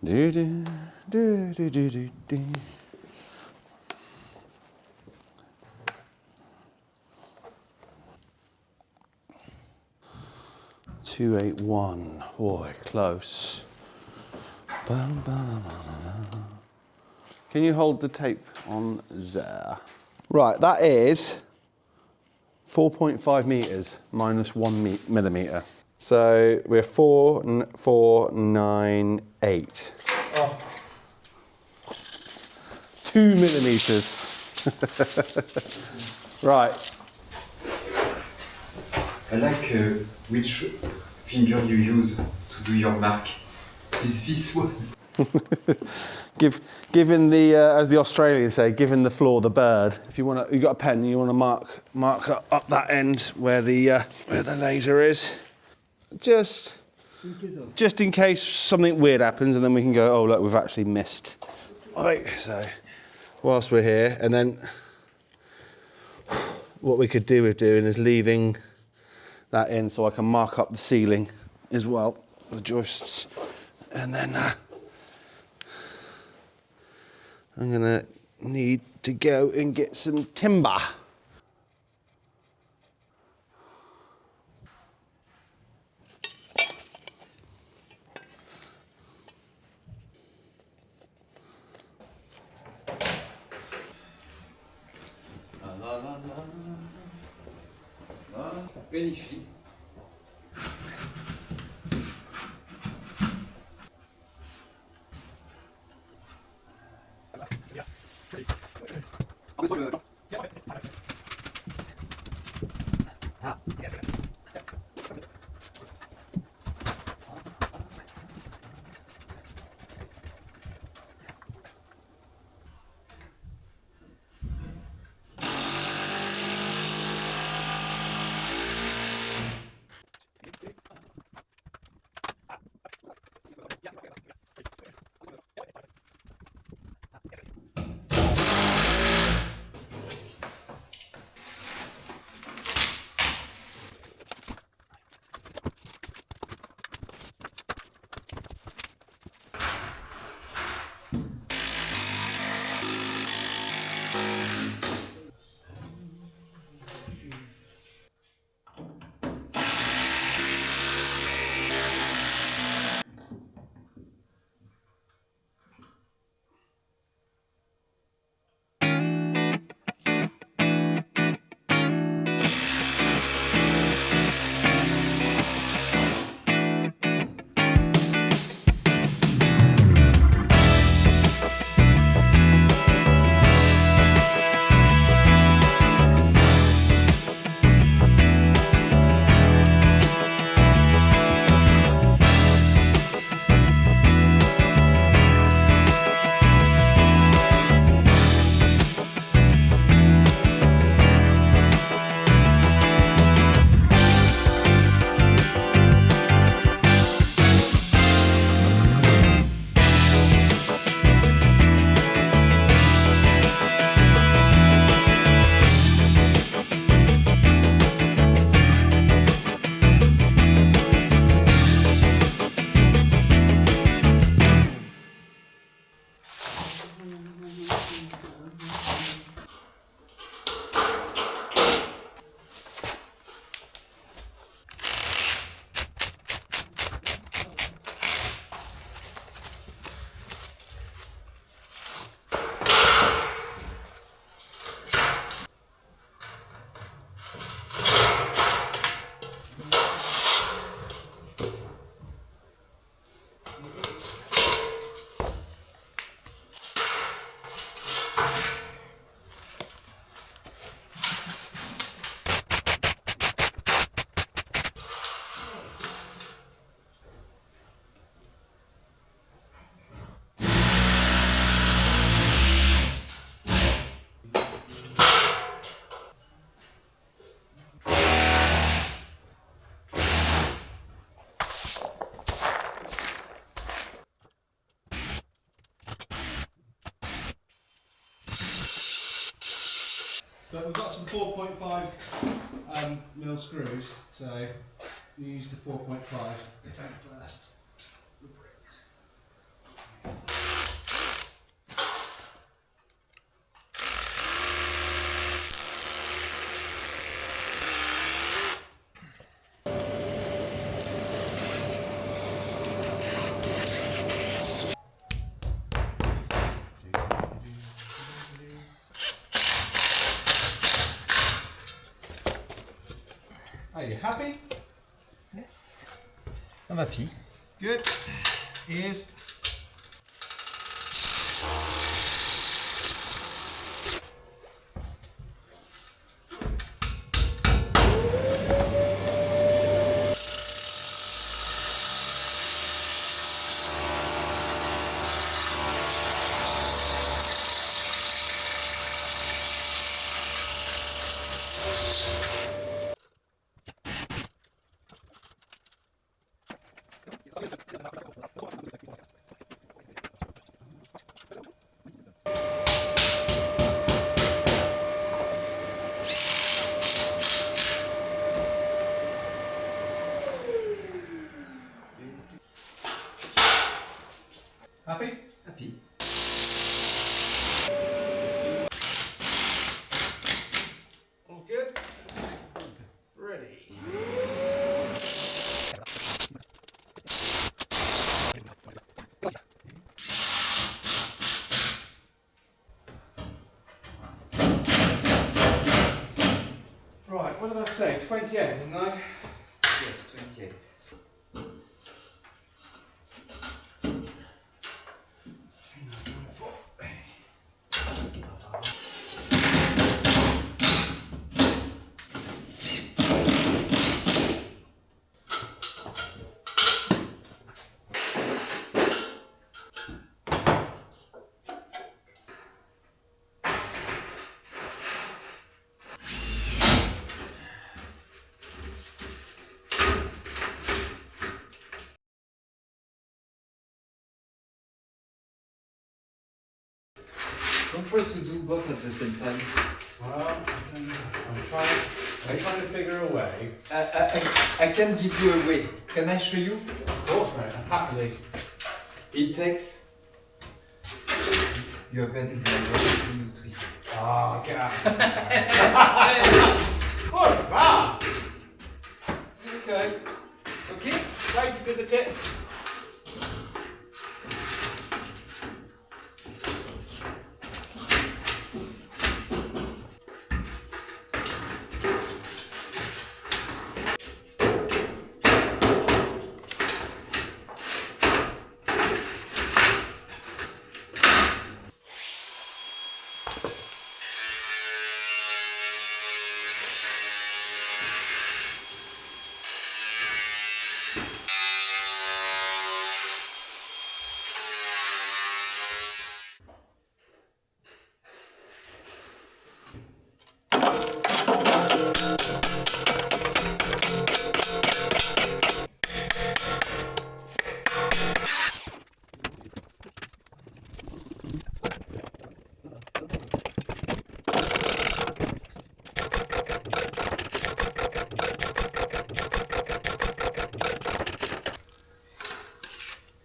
Do, do, do, do, do, do, do. $281. Boy, close. Can you hold the tape on there? Right, that is 4.5 meters minus 1 millimeter. So we're 498. Oh. 2 millimeters. Right. I like which finger you use to do your mark. Is this one? Given the, as the Australians say, giving the floor the bird. If you want to, you got a pen, you want to mark up that end where the laser is, just in case something weird happens, and then we can go, oh look, we've actually missed. Right, so whilst we're here, and then what we could do with doing is leaving that in so I can mark up the ceiling as well, the joists, and then I'm gonna need to go and get some timber. Magnifique. So we've got some 4.5 mil screws, so we use the 4.5s. They don't burst the bricks. happy? Yes. I'm happy. Good. Ears. Happy? Happy. All good? Ready. Right, what did I say? 28, didn't I? Yes, 28. Don't try to do both at the same time. Well, I'm trying to figure a way. I can give you a way. Can I show you? Of course, mate. Happily. It takes. You open it like that and you twist. Ah, get out of here. Good, wow. Okay. Okay? Thank you for the tip.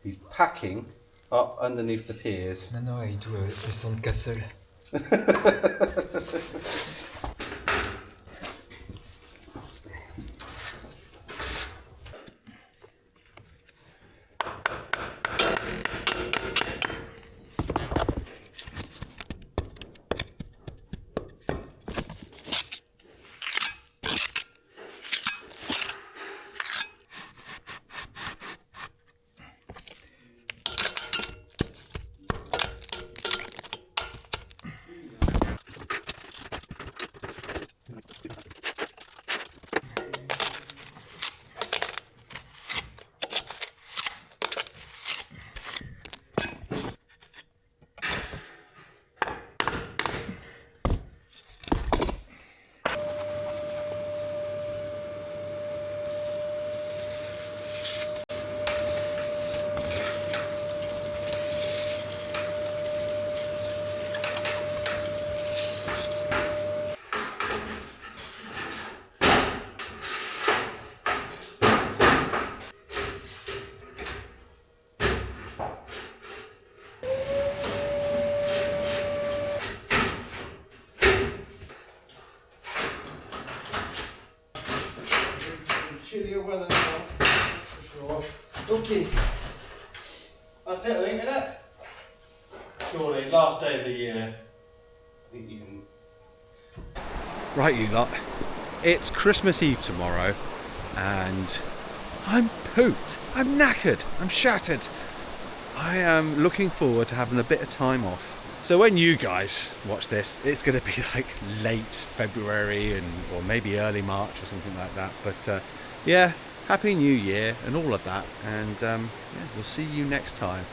He's packing up underneath the piers. No, I do a sandcastle. Chillier weather now, for sure. Okay. That's it, I think, isn't it? Surely, last day of the year. I think you can. Right, you lot. It's Christmas Eve tomorrow, and I'm pooped. I'm knackered. I'm shattered. I am looking forward to having a bit of time off. So when you guys watch this, it's going to be like late February or maybe early March or something like that. But yeah, Happy New Year and all of that. And yeah, we'll see you next time.